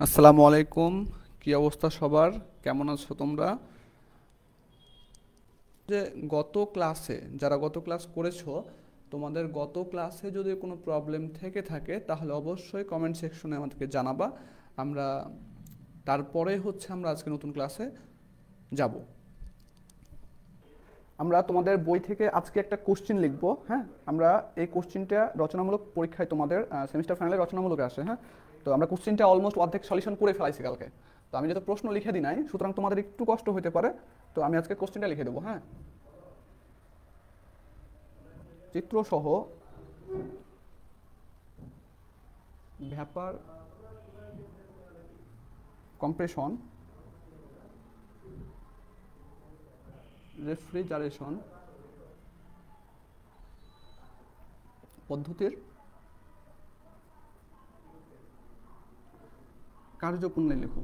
আসসালামু আলাইকুম। কি অবস্থা সবার? কেমন আছো তোমরা? যে গত ক্লাসে যারা গত ক্লাস করেছো, তোমাদের গত ক্লাসে যদি কোনো প্রবলেম থেকে থাকে তাহলে অবশ্যই কমেন্ট সেকশনে আমাদেরকে জানাবা। আমরা তারপরে আমরা আজকে নতুন ক্লাসে যাব। আমরা তোমাদের বই থেকে আজকে একটা কোশ্চেন লিখবো। হ্যাঁ, আমরা এই কোশ্চেনটা রচনামূলক পরীক্ষায় তোমাদের সেমিস্টার ফাইনালে রচনামূলক আসে। হ্যাঁ, তো আমরা কোশ্চেনটা অলমোস্ট অর্ধেক সলিউশন করে ফেলাইছি কালকে। তো আমি যত প্রশ্ন লিখে দিই নাই, সুতরাং তোমাদের একটু কষ্ট হতে পারে। তো আমি আজকে কোশ্চেনটা লিখে দেবো। হ্যাঁ, চিত্রসহ ভ্যাপার কম্প্রেশন রেফ্রিজারেশন পদ্ধতির কার্যপ্রণালী লেখো।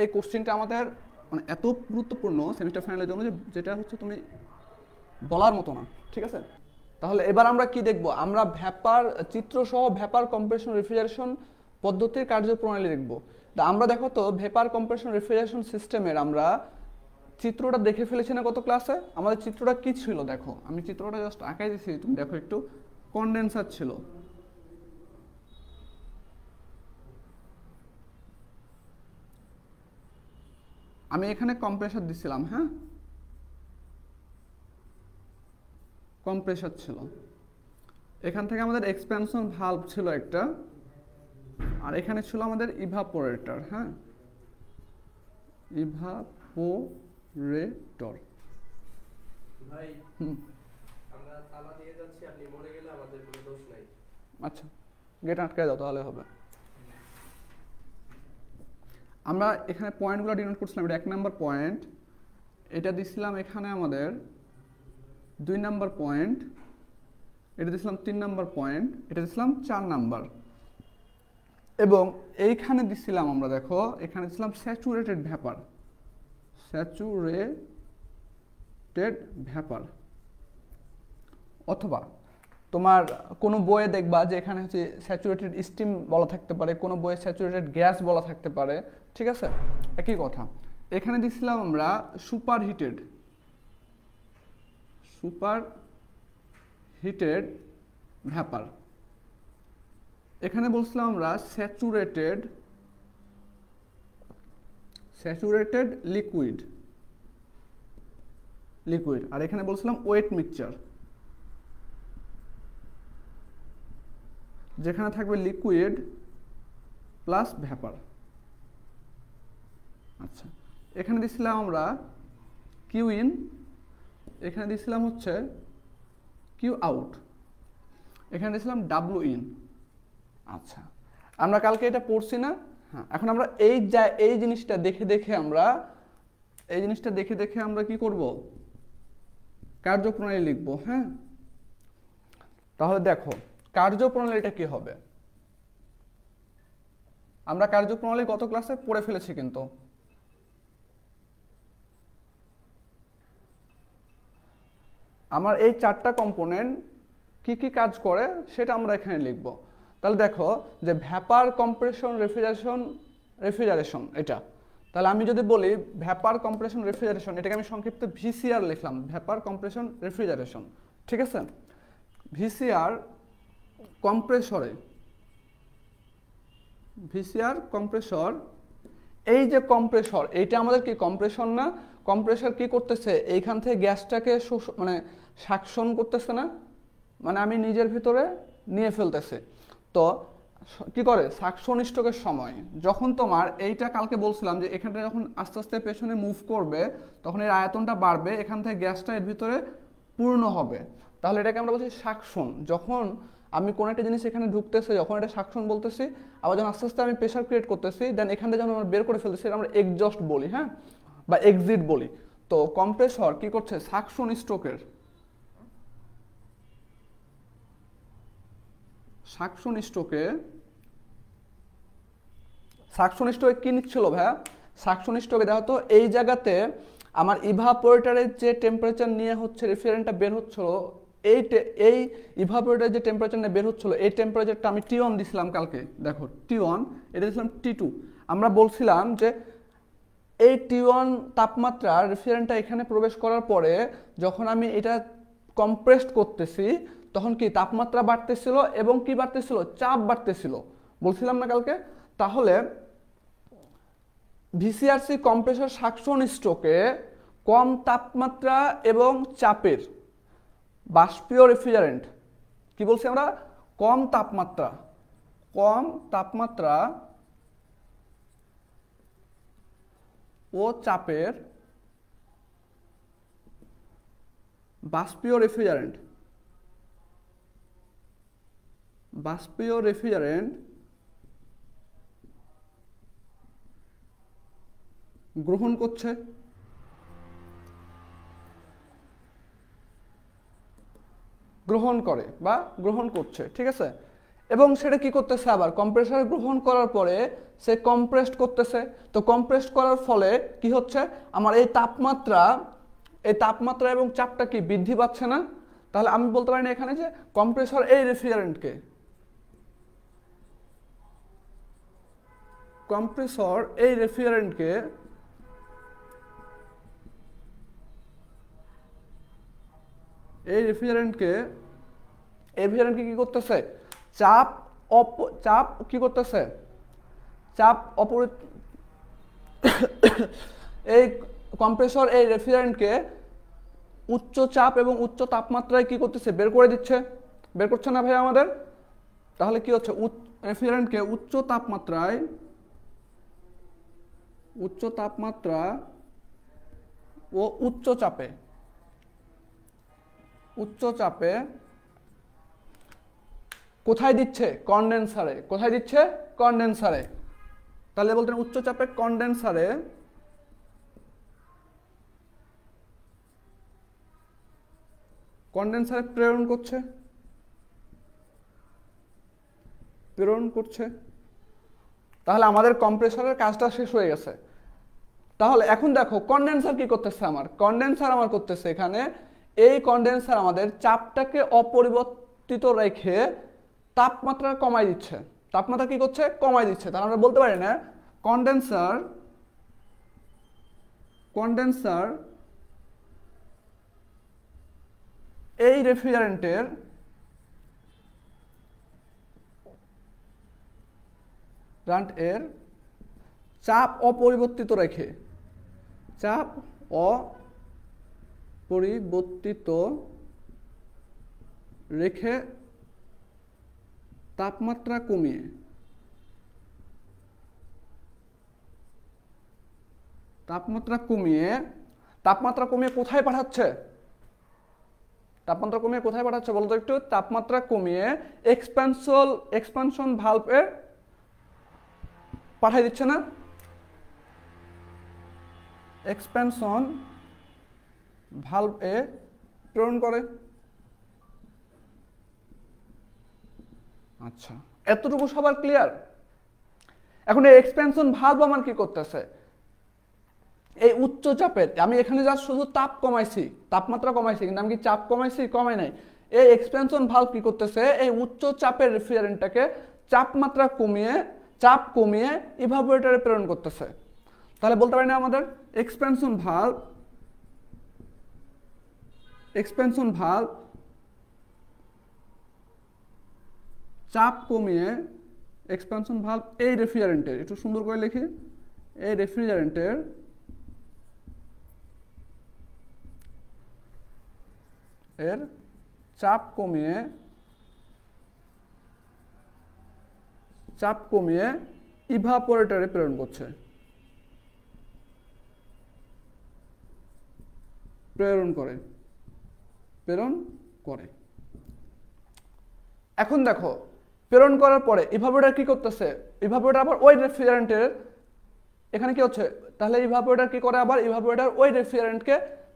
এই কোশ্চেনটা আমাদের মানে এত গুরুত্বপূর্ণ সেমিস্টার ফাইনালের জন্য যে যেটা তুমি বলার মতো না। ঠিক আছে, তাহলে এবার আমরা কি দেখব? আমরা ভ্যাপার চিত্রসহ ভ্যাপার কম্প্রেশন রেফ্রিজারেশন পদ্ধতির কার্যপ্রণালী দেখব। তা আমরা দেখো তো ভ্যাপার কম্প্রেশন রেফ্রিজারেশন সিস্টেমের আমরা চিত্রটা দেখে ফেলেছি না গত ক্লাসে? আমাদের চিত্রটা কি ছিল দেখো, আমি চিত্রটা জাস্ট আঁকাই দিয়েছি, তুমি দেখো একটু। কনডেন্সার ছিল, আমি এখানে কম্প্রেসার দিছিলাম। হ্যাঁ, কম্প্রেসার ছিল, এখান থেকে আমাদের এক্সপ্যানশন ভালভ ছিল একটা, আর এখানে ছিল আমাদের ইভাপোরেটর। হ্যাঁ, ইভাপোরেটর। ভাই, হুম, আমরা তালা দিয়ে যাচ্ছি, আপনি মরে গেলে আমাদের কোনো দোষ নাই। আচ্ছা, গেট আটকায় দাও তাহলে হবে। আমরা এখানে পয়েন্টগুলো ডিনোট করছিলাম। এটা 1 নাম্বার পয়েন্ট, এটা দিছিলাম এখানে আমাদের 2 নাম্বার পয়েন্ট, এটা দিছিলাম 3 নাম্বার পয়েন্ট, এটা দিছিলাম 4 নাম্বার, এবং এইখানে দিছিলাম আমরা দেখো এখানে দিছিলাম স্যাচুরেটেড ভ্যাপার। স্যাচুরেটেড ভ্যাপার, অথবা তোমার কোনো বইয়ে দেখবা যে এখানে স্যাচুরেটেড স্টিম বলা থাকতে পারে, কোনো বইয়ে স্যাচুরেটেড গ্যাস বলা থাকতে পারে। ঠিক আছে, একই কথা। এখানে দিছিলাম আমরা সুপার হিটেড ভ্যাপার। এখানে বলছিলাম আমরা স্যাচুরেটেড লিকুইড, আর এখানে বলছিলাম ওয়েট মিক্সচার, যেখানে থাকবে লিকুইড প্লাস ভ্যাপার। আচ্ছা, এখানে দিছিলাম আমরা কিউ ইন, এখানে দিছিলাম কিউ আউট, এখানে দিছিলাম ডাব্লু ইন। আচ্ছা, আমরা কালকে এটা পড়ছি না? হ্যাঁ, এখন আমরা এই জিনিসটা দেখে দেখে আমরা কি করব? কার্যপ্রণালী লিখবো। হ্যাঁ, তাহলে দেখো কার্যপ্রণালীটা কি হবে। আমরা কার্যপ্রণালী গত ক্লাসে পড়ে ফেলেছি, কিন্তু আমার এই 4টা কম্পোনেন্ট কি কি কাজ করে সেটা আমরা এখানে লিখব। তাহলে দেখো যে ভ্যাপার কম্প্রেশন রেফ্রিজারেশন এটা, তাহলে আমি যদি বলি ভ্যাপার কম্প্রেশন রেফ্রিজারেশন, এটাকে আমি সংক্ষিপ্ত ভিসিআর লিখলাম, ভ্যাপার কম্প্রেশন রেফ্রিজারেশন। ঠিক আছে, ভিসিআর কম্প্রেসর, এই যে কম্প্রেসর, এইটা আমাদের কি কম্প্রেশন না? কম্প্রেসর কি করতেছে? এইখান থেকে গ্যাসটাকে মানে সাকশন করতেছে না, মানে আমি নিজের ভিতরে নিয়ে ফেলতেছে। তো কি করে? সাকশন স্ট্রোকের সময় যখন তোমার এইটা কালকে বলছিলাম যে এখানটা যখন আস্তে আস্তে পেছনে মুভ করবে, তখন এর আয়তনটা বাড়বে, এখান থেকে গ্যাসটা এর ভিতরে পূর্ণ হবে। তাহলে এটাকে আমরা বলছি সাকশন। যখন আমি কোনো একটা জিনিস এখানে ঢুকতেছে, যখন এটা সাকশন বলতেছি, আবার যখন আস্তে আস্তে আমি প্রেশার ক্রিয়েট করতেছি, দেন এখান থেকে যখন আমরা বের করে ফেলতেছি, আমরা এক্সজস্ট বলি। হ্যাঁ, বা এক্সিট বলি। তো কম্প্রেসর কি করছে? সাকশন স্ট্রোকে কি নিচ্ছিল ভাইয়া? সাকশন স্ট্রোকে দেখো তো এই জায়গাতে আমার ইভাপোরেটরের যে টেম্পারেচার নিয়ে হচ্ছে রেফ্রিজারেন্টটা বের হচ্ছিল, এই ইভাপোরেটরের যে টেম্পারেচার নিয়ে বের হচ্ছিল, এই টেম্পারেচারটা আমি T1 দিছিলাম কালকে। দেখো T1, এটা দিছিলাম T2। আমরা বলছিলাম যে এই T1 তাপমাত্রা রেফ্রিজারেন্টটা এখানে প্রবেশ করার পরে যখন আমি এটা কম্প্রেসড করতেছি, তখন কি তাপমাত্রা বাড়তেছিল এবং কি বাড়তেছিল, চাপ বাড়তেছিল, বলছিলাম না কালকে। তাহলে ভিসিআরসি কম্প্রেসর সাকশন স্ট্রোকে কম তাপমাত্রা এবং চাপের বাষ্পীয় রেফ্রিজারেন্ট, কি বলছি আমরা, কম তাপমাত্রা ও চাপের বাষ্পীয় রেফ্রিজারেন্ট গ্রহণ করছে। গ্রহণ করে বা গ্রহণ করছে, ঠিক আছে। এবং সেটা কি করতেছে, আবার কম্প্রেসার গ্রহণ করার পরে সে কম্প্রেসড করতেছে। তো কম্প্রেসড করার ফলে কি হচ্ছে, আমার এই তাপমাত্রা এবং চাপটা কি বৃদ্ধি পাচ্ছে না? তাহলে আমি বলতে পারি না এখানে যে কম্প্রেসর এই রেফ্রিজারেন্টকে রেফ্রিজারেন্টকে কি করতেছে, চাপ কি করতেছে, এই কম্প্রেসর এই রেফ্রিজারেন্টকে উচ্চ চাপ এবং উচ্চ তাপমাত্রায় কি করতেছে, বের করে দিচ্ছে। বের করছে না ভাই আমাদের? তাহলে কি হচ্ছে, রেফ্রিজারেন্টকে উচ্চ তাপমাত্রা ও উচ্চ চাপে কোথায় দিচ্ছে, কন্ডেন্সারে। তাহলে বলতেন উচ্চ চাপে কন্ডেন্সারে প্রেরণ করছে। তাহলে আমাদের কম্প্রেসরের কাজটা শেষ হয়ে গেছে। তাহলে এখন দেখো কন্ডেন্সার কি করতেছে, আমার করতেছে এখানে, এই কন্ডেন্সার আমাদের চাপটাকে অপরিবর্তিত রেখে তাপমাত্রা কমাই দিচ্ছে। তাপমাত্রা কি করছে, কমাই দিচ্ছে। তাহলে আমরা বলতে পারি না কন্ডেন্সার এই রেফ্রিজারেন্টের চাপ অপরিবর্তিত রেখে তাপমাত্রা কমিয়ে কোথায় পাঠাচ্ছে, বলতো একটু? তাপমাত্রা কমিয়ে এক্সপানশন ভালভে পাঠিয়ে দিচ্ছে না? এক্সপানশন ভালভে প্রেরণ করে। আচ্ছা, এতটুকু সবার ক্লিয়ার? এখন এই এক্সপেনশন ভালভ আমার কি করতেছে, এই উচ্চ চাপের, আমি এখানে যা শুধু তাপমাত্রা কমাইছি, কিন্তু আমি কি চাপ কমাই নাই। এই এক্সপেনশন ভালভ কি করতেছে, এই উচ্চ চাপের রেফ্রিজারেন্টটাকে চাপ কমিয়ে ইভাপোরেটরে প্রেরণ করতেছে। তাহলে বলতে পারি না আমাদের এক্সপেনশন ভালভ চাপ কমিয়ে, এক্সপানশন ভালভ এই রেফ্রিজারেন্টের, একটু সুন্দর করে লিখি, এই রেফ্রিজারেন্টের চাপ কমিয়ে ইভাপোরেটরে প্রেরণ করে। এখন দেখো প্রেরণ করার পরে ইভাপোরেটর কি করতেছে, ইভাপোরেটর আবার ওই রেফ্রিজারেন্টের এখানে কি হচ্ছে, তাহলে ইভাপোরেটর কি করে, আবার ইভাপোরেটর ওই রেফ্রিজারেন্টকে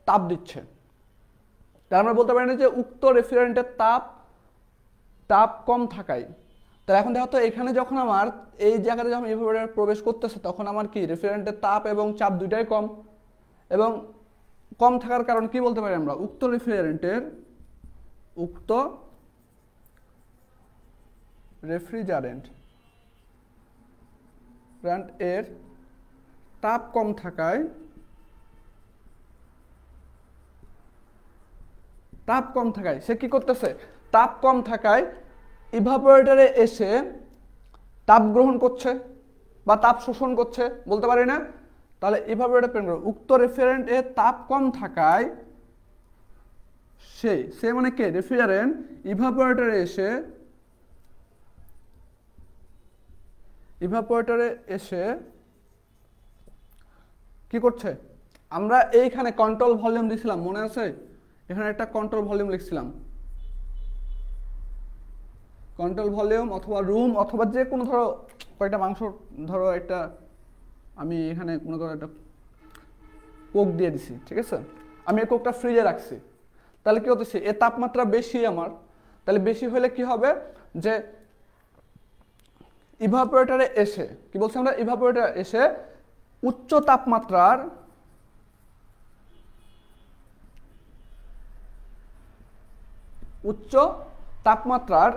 তাপ দিচ্ছে। তাহলে আমরা বলতে পারি না যে উক্ত রেফ্রিজারেন্টের তাপ কম থাকায়। তাহলে এখন দেখো তো এখানে যখন আমার এই জায়গাতে যখন ইভাপোরেটর প্রবেশ করতেছে, তখন আমার কি রেফ্রিজারেন্টের তাপ এবং চাপ দুইটাই কম, এবং কম থাকার কারণ কি বলতে পারি আমরা? উক্ত রেফ্রিজারেন্ট এর তাপ কম থাকায় সে কি করতেছে? তাপ কম থাকায় ইভাপোরেটরে এসে তাপ গ্রহণ করছে বা তাপ শোষণ করছে, বলতে পারি না? তাহলে ইভাপোরেটর উক্ত রেফ্রিজারেন্ট এর তাপ কম থাকায় সে মানে কে? রেফ্রিজারেন্ট ইভাপোরেটরে এসে কি করছে? আমরা এইখানে কন্ট্রোল ভলিউম দিছিলাম, মনে আছে? এখানে একটা কন্ট্রোল ভলিউম লিখছিলাম, কন্ট্রোল ভলিউম অথবা রুম অথবা যে কোনো, ধরো কয়েকটা মাংস, ধরো একটা আমি এখানে মনে করো একটা কোক দিয়ে দিছি, ঠিক আছে? আমি এই কোকটা ফ্রিজে রাখছি, তাহলে কি হতেছে? এর তাপমাত্রা বেশি আমার, তাহলে বেশি হলে কি হবে? যে ইভাপোরেটরে এসে কি বলছি আমরা? ইভাপোরেটরে এসে উচ্চ তাপমাত্রার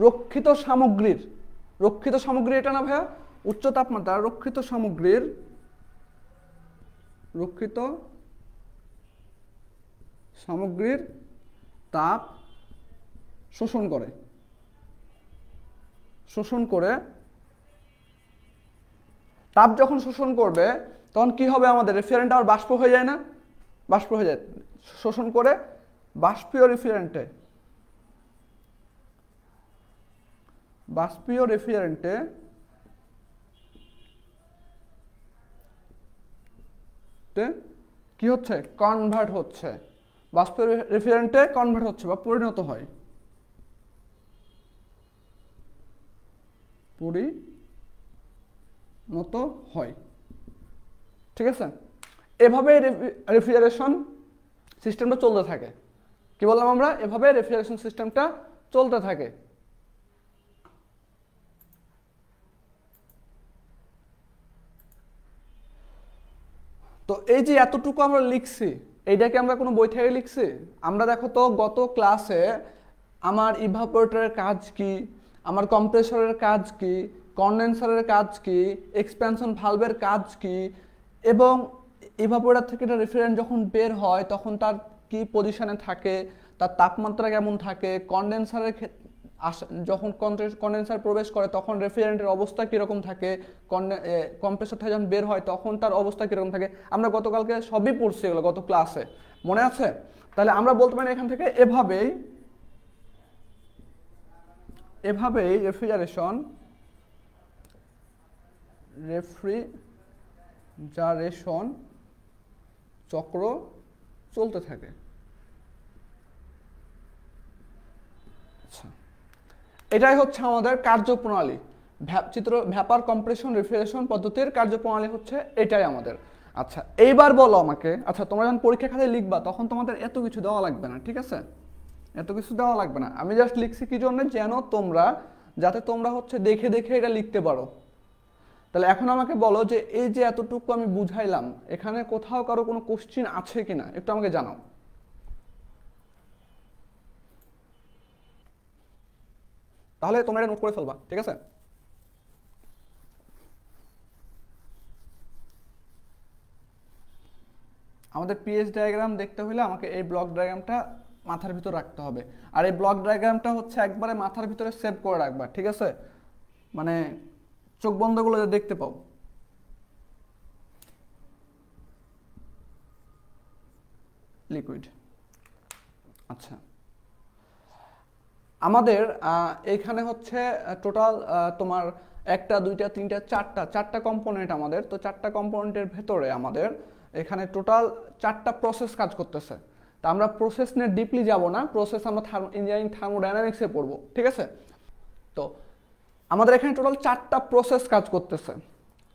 রক্ষিত সামগ্রী, এটা না ভাইয়া? উচ্চ তাপমাত্রার রক্ষিত সামগ্রীর তাপ শোষণ করে তাপ যখন শোষণ করবে তখন কি হবে? আমাদের রেফ্রিজারেন্ট আবার বাষ্প হয়ে যায় না? বাষ্প হয়ে যায়, শোষণ করে বাষ্পীয় রেফ্রিজারেন্টে কি হচ্ছে? কনভার্ট হচ্ছে, বাষ্পীয় রেফ্রিজারেন্টে কনভার্ট হচ্ছে বা পরিণত হয়। ঠিক আছে? এভাবে রেফ্রিজারেশন সিস্টেমটা চলতে থাকে। কি বললাম আমরা? এভাবে রেফ্রিজারেশন সিস্টেমটা চলতে থাকে। তো এই যে এতটুকু আমরা লিখছি, এইটাকে আমরা কোনো বই থেকে লিখছি? আমরা দেখো তো গত ক্লাসে আমার ইভাপোরেটরের কাজ কি, আমার কম্প্রেসরের কাজ কি, কন্ডেন্সারের কাজ কি, এক্সপ্যানশন ভালভের কাজ কি, এবং ইভাপোরেটর থেকে একটা রেফ্রিজারেন্ট যখন বের হয় তখন তার কি পজিশনে থাকে, তার তাপমাত্রা কেমন থাকে, কন্ডেন্সারের যখন কন্ডেন্সার প্রবেশ করে তখন রেফ্রিজারেন্টের অবস্থা কীরকম থাকে, কম্প্রেসর থেকে যখন বের হয় তখন তার অবস্থা কীরকম থাকে, আমরা গতকালকে সবই পড়ছি এগুলো গত ক্লাসে, মনে আছে? তাহলে আমরা বলতে পারি এখান থেকে এভাবেই রেফ্রিজারেশন চক্র চলতে থাকে। আচ্ছা, এটাই হচ্ছে আমাদের কার্যপ্রণালী। ভ্যাপার কম্প্রেশন রেফ্রিজারেশন পদ্ধতির কার্যপ্রণালী হচ্ছে এটাই আমাদের। আচ্ছা, এইবার বলো আমাকে, আচ্ছা তোমরা যখন পরীক্ষা খাতায় লিখবা তখন তোমাদের এত কিছু দেওয়া লাগবে না, ঠিক আছে? এত কিছু দেওয়া লাগবে না। আমি জাস্ট লিখছি কি জন্য? যাতে তোমরা হচ্ছে দেখে এটা লিখতে পারো। তাহলে এখন আমাকে বলো যে এই যে এতটুকু আমি বুঝাইলাম, এখানে কোথাও কারো কোনো কোশ্চিন আছে কিনা একটু আমাকে জানাও। তাহলে তোমরা এটা নোট করে ফেলবা, ঠিক আছে? আমাদের পিএইচ ডায়াগ্রাম দেখতে হলে আমাকে এই ব্লক ডায়াগ্রামটা মাথার ভিতর রাখতে হবে, আর এই ব্লক ডায়াগ্রামটা হচ্ছে একবারে মাথার ভিতরে সেভ করে রাখবা, ঠিক আছে? মানে চোখ বন্ধ করলে দেখতে পাও। লিকুইড। আচ্ছা, আমাদের এখানে হচ্ছে টোটাল তোমার একটা, দুইটা, তিনটা, চারটা কম্পোনেন্ট আমাদের। তো চারটা কম্পোনেন্টের ভেতরে আমাদের এখানে টোটাল 4টা প্রসেস কাজ করতেছে। তা আমরা প্রসেস নিয়ে ডিপলি যাব না, প্রসেস আমরা ইঞ্জিনিয়ারিং থার্মোডাইনামিক্সে পড়বো, ঠিক আছে? তো আমাদের এখানে টোটাল 4টা প্রসেস কাজ করতেছে।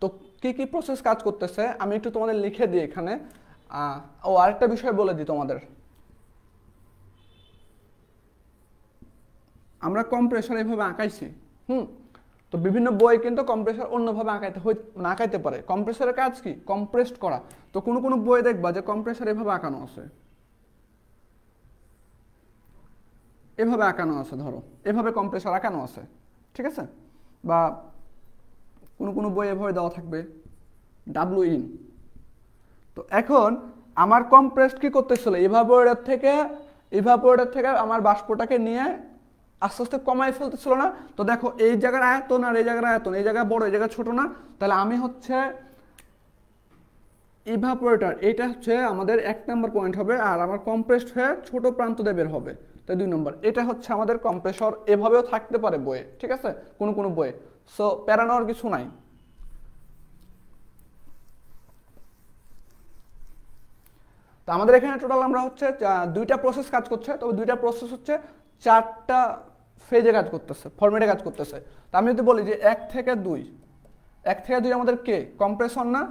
তো কি কি প্রসেস কাজ করতেছে আমি একটু তোমাদের লিখে দিই এখানে। আরেকটা বিষয় বলে দিই তোমাদের, আমরা কম্প্রেসর এইভাবে আঁকাইছি, তো বিভিন্ন বই কিন্তু কম্প্রেসর অন্যভাবে আঁকাইতে পারে। কম্প্রেসরের কাজ কি? কম্প্রেসড করা। তো কোনো কোনো বই দেখবা যে কম্প্রেসর এভাবে আঁকানো আছে, এভাবে আঁকানো আছে, ধরো এভাবে কম্প্রেসর আঁকানো আছে, ঠিক আছে? বা কোনো কোনো বই এভাবে দেওয়া থাকবে ডাব্লু ইন। তো এখন আমার কম্প্রেসড কি করতেছিল, ইভাপোরেটর থেকে আমার বাষ্পটাকে নিয়ে আস্তে আস্তে কমাই ফেলতেছিল না? তো দেখো এই জায়গার আয়তন আর এই জায়গার আয়তন, এই জায়গায় বড় এই জায়গায় ছোট না? তাহলে আমি হচ্ছে ইভাপোরেটর, এটা হচ্ছে আমাদের 1 নম্বর পয়েন্ট হবে, আর আমার কম্প্রেসড হয়ে ছোট প্রান্ত দিয়ে বের হবে, তাই 2 নম্বর। এটা হচ্ছে আমাদের কম্প্রেসর, এভাবেও থাকতে পারে বইয়ে, ঠিক আছে, কোনো কোনো বইয়ে। সো প্যারানোর কিছু নাই। তো আমাদের এখানে টোটাল আমরা হচ্ছে 2টা প্রসেস কাজ করছে, তবে 2টা প্রসেস হচ্ছে 4টা ফেজে কাজ করতেছে, ফরম্যাটে কাজ করতেছে। তো আমি যদি বলি যে 1 থেকে 2, 1 থেকে 2 আমাদের কে কম্প্রেসর না?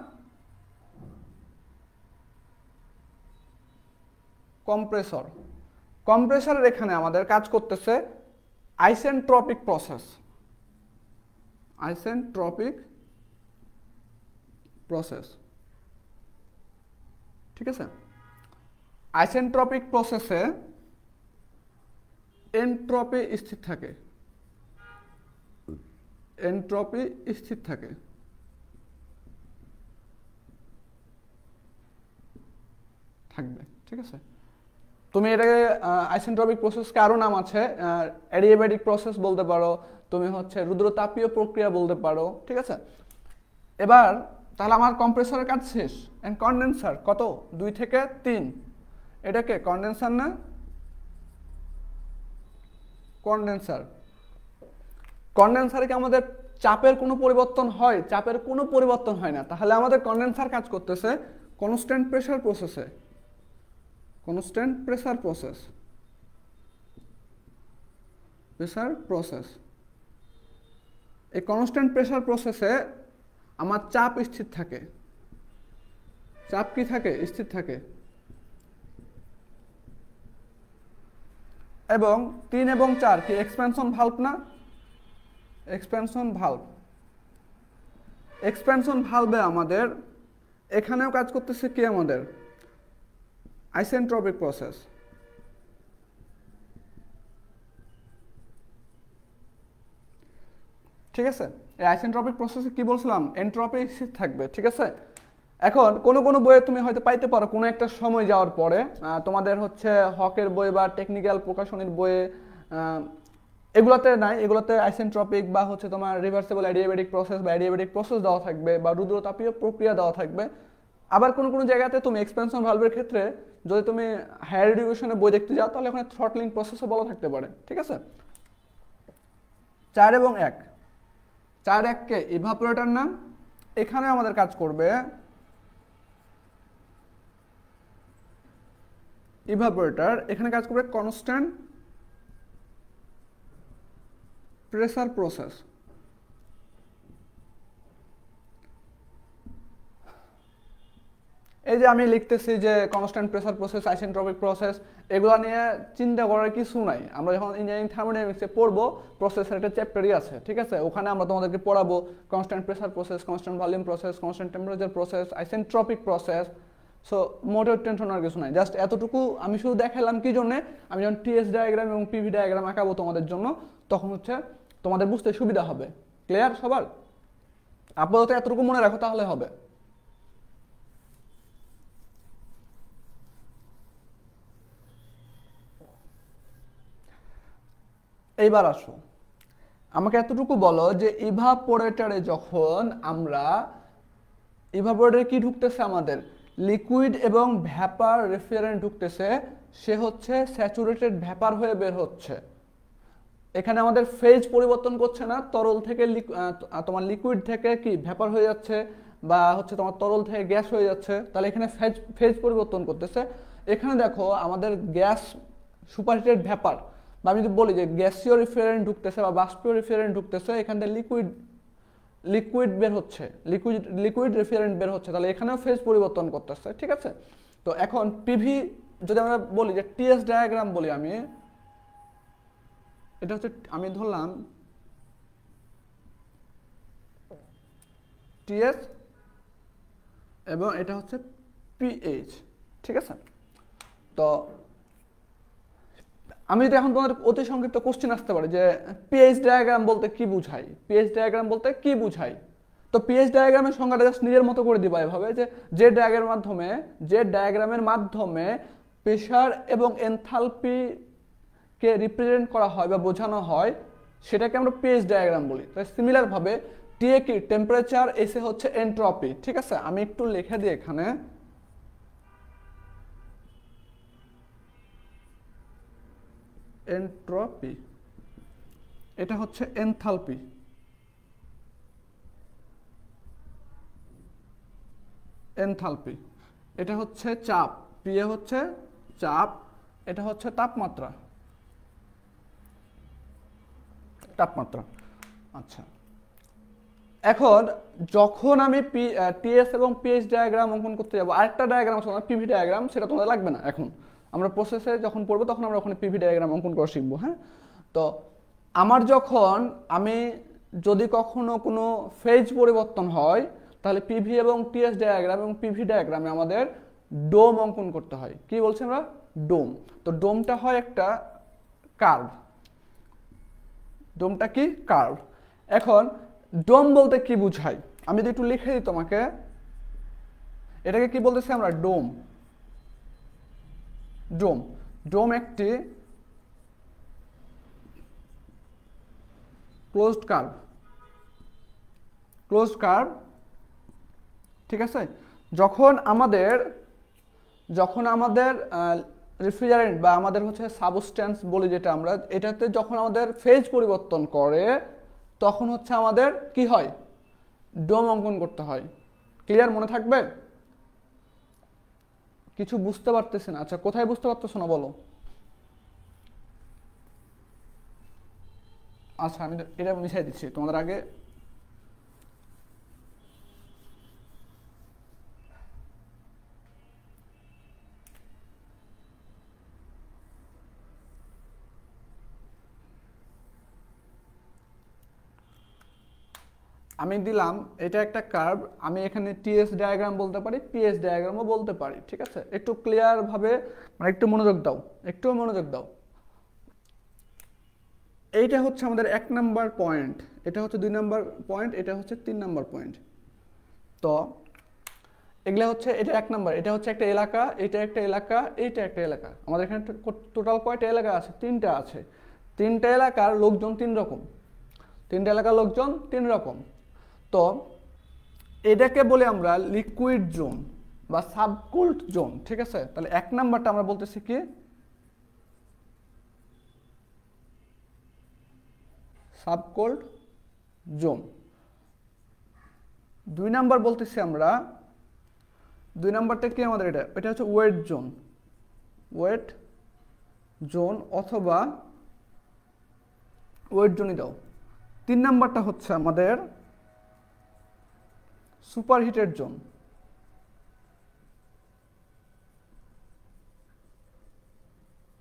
কম্প্রেসর। কম্প্রেসরের এখানে আমাদের কাজ করতেছে আইসেন্ট্রপিক প্রসেস, আইসেন্ট্রপিক প্রসেস, ঠিক আছে? আইসেন্ট্রপিক প্রসেসে এনট্রপি স্থির থাকে, এনট্রপি স্থির থাকে, থাকবে, ঠিক আছে? তুমি এটাকে আইসেন্ট্রপিক প্রসেসকে আরো নাম আছে, অ্যাডিয়াব্যাটিক প্রসেস বলতে পারো, তুমি হচ্ছে রুদ্রতাপীয় প্রক্রিয়া বলতে পারো, ঠিক আছে? এবার তাহলে আমার কম্প্রেসরের কাজ শেষ। এন্ড কনডেন্সার কত? 2 থেকে 3, এটাকে কনডেন্সার না? কনডেন্সার। কনডেন্সারে কি আমাদের চাপের কোনো পরিবর্তন হয়? চাপের কোনো পরিবর্তন হয় না। তাহলে আমাদের কনডেন্সার কাজ করতেছে কনস্ট্যান্ট প্রেসার প্রসেসে, constant pressure process, pressure process. এই কনস্ট্যান্ট প্রেসার প্রসেসে আমার চাপ স্থির থাকে, চাপ কি থাকে? স্থির থাকে। এবং 3 এবং 4 কি এক্সপ্যানশন ভালভ না? Expansion valve. এক্সপ্যানশন ভালভে আমাদের এখানেও কাজ করতেছে কি আমাদের? Isentropic process. ঠিক আছে? এই আইসেন্ট্রপিক প্রসেসে কি বলছিলাম? এন্ট্রপি স্থির থাকবে, ঠিক আছে? এখন কোনো কোনো বইয়ে তুমি হয়তো পাইতে পারো কোনো একটা সময় যাওয়ার পরে, তোমাদের হচ্ছে হকের বই বা টেকনিক্যাল প্রকাশনীর বইয়ে এগুলোতে নাই, এগুলোতে আইসেন্ট্রপিক বা হচ্ছে তোমার রিভার্সিবল অ্যাডিয়াব্যাটিক প্রসেস বা অ্যাডিয়াব্যাটিক প্রসেস দেওয়া থাকবে, বা রুদ্রতাপীয় প্রক্রিয়া দেওয়া থাকবে। আবার কোনো কোনো জায়গাতে তুমি এক্সপেনশন ভালভের ক্ষেত্রে যদি তুমি হায়ার এডুকেশনের বই দেখতে যাও তাহলে ওখানে থ্রটলিং প্রসেসও বলা থাকতে পারে, ঠিক আছে? 4 এবং 1, 4 1কে ইভাপোরেটর নাম, এখানে আমাদের কাজ করবে ইভাপোরেটর, এখানে কাজ করবে কনস্ট্যান্ট প্রেসার প্রসেস। এই যে আমি লিখতেছি যে constant pressure process, isentropic process, এগুলো নিয়ে চিন্তা করার কিছু নাই। আমরা যখন ইঞ্জিনিয়ারিং থার্মোডাইনামিক্সে পড়বো, প্রসেসের একটা চ্যাপ্টারই আছে, ঠিক আছে? ওখানে আমরা তোমাদেরকে পড়াবো constant pressure process, constant volume process, constant temperature process, isentropic process. So মোটেও টেনশন আর কিছু নাই, জাস্ট এতটুকু আমি শুধু দেখালাম কি জন্য, আমি যখন টিএস ডায়াগ্রাম এবং পিভি ডায়াগ্রাম আঁকাবো তোমাদের জন্য, তখন হচ্ছে তোমাদের বুঝতে সুবিধা হবে। ক্লিয়ার সবার? আপাতত এতটুকু মনে রাখো তাহলে হবে। এইবার আসো, আমাকে এতটুকু বলো যে ইভাপোরেটরে যখন আমরা ইভাপোরেটরে কি ঢুকতেছে আমাদের? লিকুইড এবং ভ্যাপার রেফ্রিজারেন্ট ঢুকতেছে, সে হচ্ছে স্যাচুরেটেড ভ্যাপার হয়ে বের হচ্ছে। এখানে আমাদের ফেজ পরিবর্তন করছে না, তরল থেকে তোমার লিকুইড থেকে কি ভ্যাপার হয়ে যাচ্ছে, বা হচ্ছে তোমার তরল থেকে গ্যাস হয়ে যাচ্ছে, তাহলে এখানে ফেজ পরিবর্তন করতেছে। এখানে দেখো আমাদের গ্যাস সুপারহিটেড ভ্যাপার, বা আমি যদি বলি যে গ্যাসীয় রিফ্রিজারেন্ট ঢুকতেছে বা বাষ্পীয় রিফ্রিজারেন্ট ঢুকতেছে, এখান থেকে লিকুইড বের হচ্ছে, লিকুইড রেফ্রিজারেন্ট বের হচ্ছে, তাহলে এখানেও ফেজ পরিবর্তন করতেছে, ঠিক আছে? তো এখন পিভি যদি আমরা বলি যে টিএস ডায়াগ্রাম বলি, আমি এটা হচ্ছে আমি ধরলাম টিএস এবং এটা হচ্ছে পিএইচ, ঠিক আছে। তো আমি যদি এখন তোমাদের অতি সংক্ষিপ্ত কোশ্চেন আসতে পারে যে পিএইচ ডায়াগ্রাম বলতে কি বুঝাই, পিএইচ ডায়াগ্রাম বলতে কি বুঝাই। তো পিএইচ ডায়াগ্রামের সংজ্ঞাটা জাস্ট নিজের মতো করে দিবা এভাবে যে ডায়াগ্রামের মাধ্যমে প্রেসার এবং এনথালপি কে রিপ্রেজেন্ট করা হয় বা বোঝানো হয় সেটাকে আমরা পিএইচ ডায়াগ্রাম বলি। তাই সিমিলার ভাবে টিএ কি টেম্পারেচার, এসে হচ্ছে এন্ট্রপি, ঠিক আছে। আমি একটু লিখে দিই এখানে, এন্ট্রপি, এটা হচ্ছে এনথালপি, এনথালপি এটা হচ্ছে চাপ, পিএ হচ্ছে চাপ, এটা হচ্ছে তাপমাত্রা, তাপমাত্রা। আচ্ছা, এখন যখন আমি টিএস এবং পিএইচ ডায়াগ্রাম অঙ্কন করতে যাব, আরেকটা ডায়াগ্রাম আছে পিভি ডায়াগ্রাম, সেটা তোমাদের লাগবে না এখন, আমরা প্রসেসে যখন পড়বো তখন আমরা ওখানে পিভি ডায়াগ্রাম অঙ্কন করা শিখবো। হ্যাঁ, তো আমার যখন যদি কখনো কোনো ফেজ পরিবর্তন হয় তাহলে পিভি এবং টিএস ডায়াগ্রাম এবং পিভি ডায়াগ্রামে আমাদের ডোম অঙ্কন করতে হয়। কি বলছি আমরা? ডোম। তো ডোমটা হয় একটা কার্ভ, ডোমটা কি? কার্ভ। এখন ডোম বলতে কি বুঝাই আমি যদি একটু লিখে দিই তোমাকে, এটাকে কি বলতেছি আমরা? ডোম। ডোম, ডোম একটি ক্লোজড কার্ভ, ক্লোজড কার্ভ, ঠিক আছে। যখন আমাদের রেফ্রিজারেন্ট বা আমাদের হচ্ছে সাবস্ট্যান্স বলি যেটা আমরা, এটাতে যখন আমাদের ফেজ পরিবর্তন করে তখন হচ্ছে আমাদের কি হয়? ডোম অঙ্কন করতে হয়। ক্লিয়ার? মনে থাকবে? কিছু বুঝতে পারতেছি না। আচ্ছা, কোথায় বুঝতে পারতেছো না বলো। আচ্ছা, আমি এটা মিশাই দিচ্ছি তোমাদের আগে। আমি দিলাম এটা একটা কার্ভ, আমি এখানে টিএস ডায়াগ্রাম বলতে পারি, পিএস ডায়াগ্রামও বলতে পারি, ঠিক আছে। একটু ক্লিয়ার ভাবে মানে একটু মনোযোগ দাও, একটু মনোযোগ দাও। এইটা হচ্ছে আমাদের 1 নাম্বার পয়েন্ট, এটা হচ্ছে 2 নাম্বার পয়েন্ট, এটা হচ্ছে 3 নাম্বার পয়েন্ট। তো এগুলা হচ্ছে, এটা 1 নাম্বার, এটা হচ্ছে একটা এলাকা, এটা একটা এলাকা, এইটা একটা এলাকা। আমাদের এখানে টোটাল কয়টা এলাকা আছে? 3টা আছে। 3টা এলাকার লোকজন 3 রকম, 3টা এলাকার লোকজন 3 রকম। তো এটাকে বলি আমরা লিকুইড জোন বা সাবকুলড জোন, ঠিক আছে। তাহলে 1 নাম্বারটা আমরা বলতেছি কি? সাবকোল্ড জোন। 2 নাম্বার বলতেছি আমরা, 2 নাম্বারটা কি আমাদের? এটা হচ্ছে ওয়েট জোন, ওয়েট জোন অথবা ওয়েট জোনই দাও। 3 নাম্বারটা হচ্ছে আমাদের সুপারহিটেড জোন,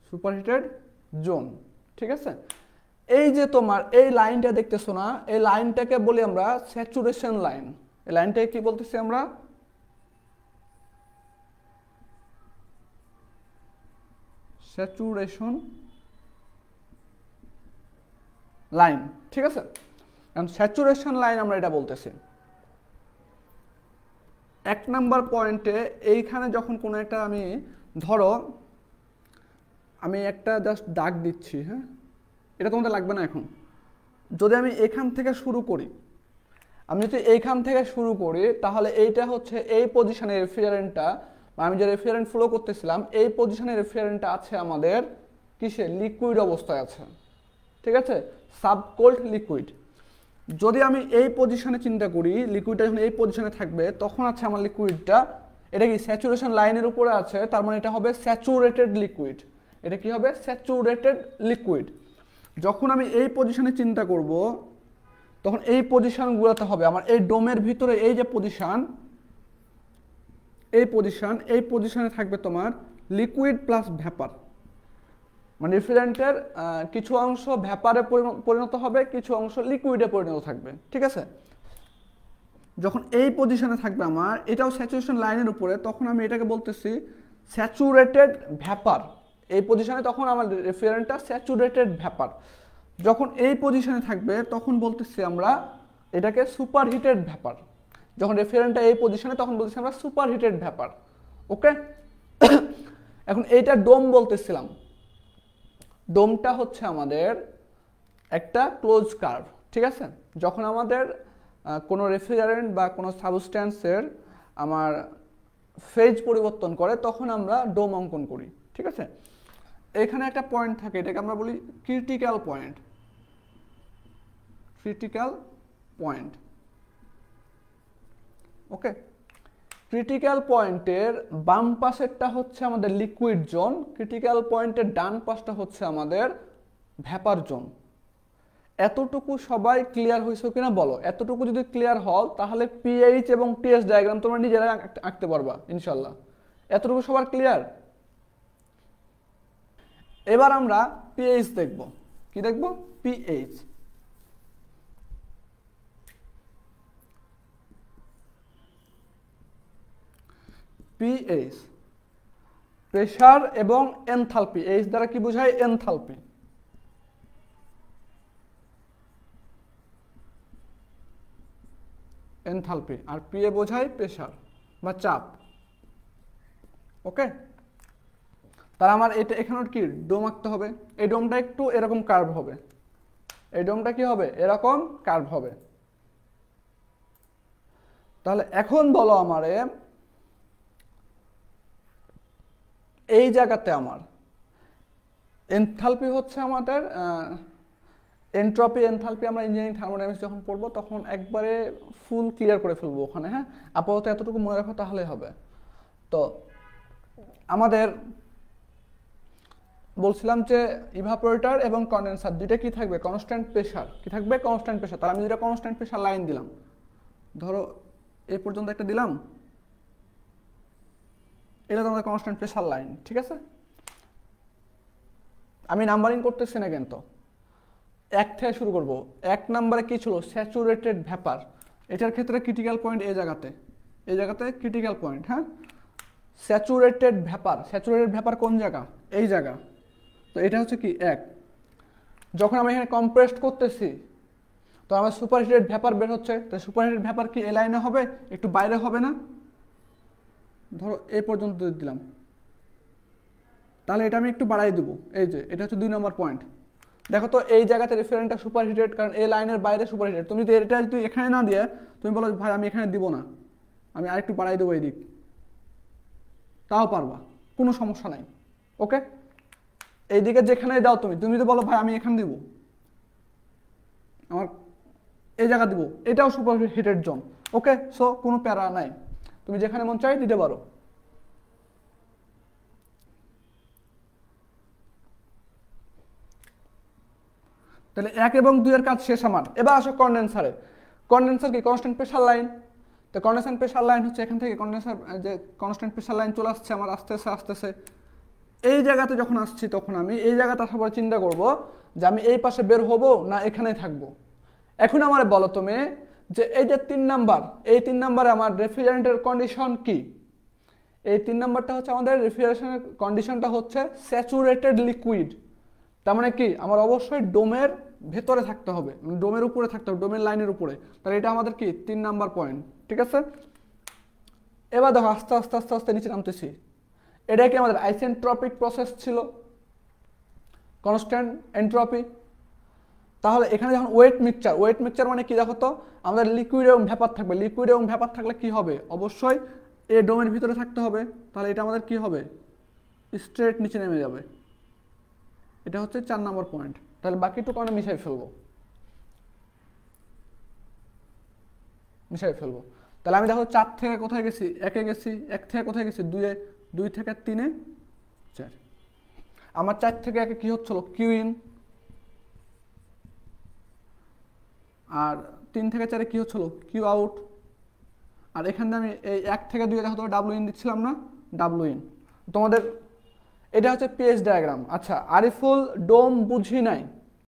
সুপারহিটেড জোন, ঠিক আছে। এই যে তোমার এই লাইনটা দেখতেছো না, এই লাইনটাকে বলি আমরা স্যাচুরেশন লাইন। এই লাইনটাকে কি বলতেছি আমরা? স্যাচুরেশন লাইন, ঠিক আছে। কারণ স্যাচুরেশন লাইন আমরা এটা বলতেছি। 1 নাম্বার পয়েন্টে এইখানে যখন কোনো একটা আমি ধরো আমি একটা জাস্ট দাগ দিচ্ছি, হ্যাঁ, এটা তোমাদের লাগবে না এখন। যদি আমি এখান থেকে শুরু করি, আমি যদি এইখান থেকে শুরু করি তাহলে এইটা হচ্ছে এই পজিশনের রেফ্রিজারেন্টটা, আমি যে রেফ্রিজারেন্ট ফ্লো করতেছিলাম এই পজিশনের রেফ্রিজারেন্টটা আছে আমাদের কিসে? লিকুইড অবস্থায় আছে, ঠিক আছে, সাবকোল্ড লিকুইড। যদি আমি এই পজিশনে চিন্তা করি, লিকুইডটা যখন এই পজিশনে থাকবে তখন আছে আমার লিকুইডটা, এটা কি স্যাচুরেশন লাইনের উপরে আছে, তার মানে এটা হবে স্যাচুরেটেড লিকুইড। এটা কি হবে? Saturated liquid. যখন আমি এই পজিশনে চিন্তা করব তখন এই পজিশনগুলোতে হবে আমার এই ডোমের ভিতরে এই যে পজিশন, এই পজিশনে থাকবে তোমার লিকুইড প্লাস ভ্যাপার, মানে রেফ্রিজারেন্টের কিছু অংশ ভ্যাপারে পরিণত হবে, কিছু অংশ লিকুইডে পরিণত থাকবে, ঠিক আছে। যখন এই পজিশনে থাকবে আমার, এটাও স্যাচুরেশন লাইনের উপরে, তখন আমি এটাকে বলতেছি স্যাচুরেটেড ভ্যাপার। এই পজিশনে তখন আমার রেফ্রিজারেন্টটা স্যাচুরেটেড ভ্যাপার। যখন এই পজিশনে থাকবে তখন বলতেছি আমরা এটাকে সুপারহিটেড ভ্যাপার। যখন রেফ্রিজারেন্টটা এই পজিশনে তখন বলতেছি আমরা সুপারহিটেড ভ্যাপার। ওকে, এখন এইটা ডোম বলতেছিলাম। ডোমটা হচ্ছে আমাদের একটা ক্লোজ কার্ভ, ঠিক আছে? যখন আমাদের কোনো রেফ্রিজারেন্ট বা কোনো সাবস্ট্যান্সের আমার ফেজ পরিবর্তন করে তখন আমরা ডোম অঙ্কন করি, ঠিক আছে? এখানে একটা পয়েন্ট থাকে, এটাকে আমরা বলি ক্রিটিক্যাল পয়েন্ট। ক্রিটিক্যাল পয়েন্ট, ওকে। ক্রিটিক্যাল পয়েন্টের বাম পাশেরটা হচ্ছে আমাদের লিকুইড জোন, ক্রিটিক্যাল পয়েন্টের ডান পাশটা হচ্ছে আমাদের ভ্যাপার জোন। এতটুকু সবাই ক্লিয়ার হয়েছে কিনা বলো? এতটুকু যদি ক্লিয়ার হও তাহলে পিএইচ এবং টিএস ডায়াগ্রাম তোমরা নিজেরা আঁকতে পারবা ইনশাল্লাহ। এতটুকু সবার ক্লিয়ার? এবার আমরা পিএইচ দেখব। কি দেখব? পিএইচ। পিএইচ প্রেসার এবং এনথালপি। এইচ দ্বারা কি বোঝায়? এনথালপি। এনথালপি আর পিএ বোঝায় প্রেসার বা চাপ। ওকে, তার আমার এটা এখানে কি ডোম আঁকতে হবে। এই ডোমটা একটু এরকম কার্ভ হবে। এই ডোমটা কি হবে? এরকম কার্ভ হবে। তাহলে এখন বলো আমারে, এই জায়গাতে আমার এনথালপি হচ্ছে আমাদের এনট্রপি, এনথালপি আমরা ইঞ্জিনিয়ারিং থার্মোডাইনামিক্স যখন পড়বো তখন একবারে ফুল ক্লিয়ার করে ফেলবো ওখানে। হ্যাঁ, আপাতত এতটুকু মনে রাখো তাহলেই হবে। তো আমাদের বলছিলাম যে ইভাপোরেটর এবং কন্ডেন্সার দুইটা কি থাকবে? Constant pressure. কি থাকবে? Constant pressure. তাহলে আমি যেটা কনস্ট্যান্ট প্রেসার লাইন দিলাম, ধরো এই পর্যন্ত একটা দিলাম, এটা তোমাদের কনস্ট্যান্ট প্রেসার লাইন, ঠিক আছে? আমি নাম্বারিং করতেছি না কিন্তু, এক থেকে শুরু করব। এক নাম্বারে কি ছিল? Saturated vapour. এটার ক্ষেত্রে ক্রিটিক্যাল পয়েন্ট এই জায়গাতে, এই জায়গাতে ক্রিটিক্যাল পয়েন্ট। হ্যাঁ, স্যাচুরেটেড ভ্যাপার। স্যাচুরেটেড ভ্যাপার কোন জায়গা? এই জায়গা। তো এটা হচ্ছে কি এক। যখন আমি এখানে কম্প্রেসড করতেছি তো আমার সুপারহিটেড ভ্যাপার বের হচ্ছে। তো সুপারহিটেড ভ্যাপার কি এই লাইনে হবে? একটু বাইরে হবে না? ধরো এই পর্যন্ত দিলাম, তাহলে এটা আমি একটু বাড়াই দেবো। এই যে এটা হচ্ছে 2 নম্বর পয়েন্ট। দেখো তো এই জায়গাতে রেফারেন্টটা সুপারহিটেড, কারণ এই লাইনের বাইরে সুপারহিটেড। তুমি যদি এটা যদি এখানে না দিয়ে তুমি বলো ভাই আমি এখানে দিব না, আমি আরেকটু বাড়াই দেবো এই দিক, তাও পারবা, কোনো সমস্যা নাই। ওকে, এইদিকে যেখানে দাও তুমি তুমি যদি বলো ভাই আমি এখানে দিব, আমার এই জায়গা দিব, এটাও সুপারহিটেড জোন। ওকে, সো কোনো প্যারা নাই, তুমি যেখানে মন চাই দিতে পারো। তাহলে 1 এবং 2 এর কাজ শেষ আমার। এবার আসো কন্ডেন্সারে। কন্ডেন্সার কি? Constant pressure line. তো কন্ডেন্সার প্রেসার লাইন হচ্ছে এখান থেকে কন্ডেন্সার যে কনস্ট্যান্ট প্রেসার লাইন চলে আসছে আমার আস্তে আস্তে এই জায়গাতে যখন আসছি তখন আমি এই জায়গাতে আসার পরে চিন্তা করব যে আমি এই পাশে বের হব না এখানেই থাকবো। এখন আমার বলো তুমি যে এই যে 3 নাম্বার, এই 3 নাম্বারে আমার রেফ্রিজারেন্টের কন্ডিশন কি? এই 3 নাম্বারটা হচ্ছে আমাদের রেফ্রিজারেশনের কন্ডিশনটা হচ্ছে স্যাচুরেটেড লিকুইড। তার মানে কি? আমার অবশ্যই ডোমের ভেতরে থাকতে হবে, ডোমের উপরে থাকতে হবে, ডোমের লাইনের উপরে। তাহলে এটা আমাদের কি 3 নাম্বার পয়েন্ট, ঠিক আছে? এবার দেখো আস্তে আস্তে নিচে নামতেছি। এটা কি আমাদের আইসেন্ট্রপিক প্রসেস ছিল, কনস্ট্যান্ট এন্ট্রপি। তাহলে এখানে যখন ওয়েট মিক্সচার মানে কি? দেখো তো আমাদের লিকুইড এবং ভ্যাপার থাকবে। লিকুইড এবং ভ্যাপার থাকলে কি হবে? অবশ্যই এই ডোমের ভিতরে থাকতে হবে। তাহলে এটা আমাদের কি হবে? স্ট্রেট নিচে নেমে যাবে। এটা হচ্ছে 4 নম্বর পয়েন্ট। তাহলে বাকিটুকু আমরা মিশাই ফেলবো। তাহলে আমি দেখো 4 থেকে কোথায় গেছি? 1-এ গেছি। 1 থেকে কোথায় গেছি? 2-এ। 2 থেকে 3-এ, 4। আমার 4 থেকে 1-এ কি হচ্ছিল? Q in. আর 3 থেকে 4-এ কি হচ্ছিল? Q out. আর এখানে আমি এই 1 থেকে 2-এ দেখো তো ডাব্লিউ ইন দিচ্ছিলাম না? W in. তোমাদের এটা হচ্ছে পিএইচ ডায়াগ্রাম। আচ্ছা, আরিফুল ডোম বুঝি নাই।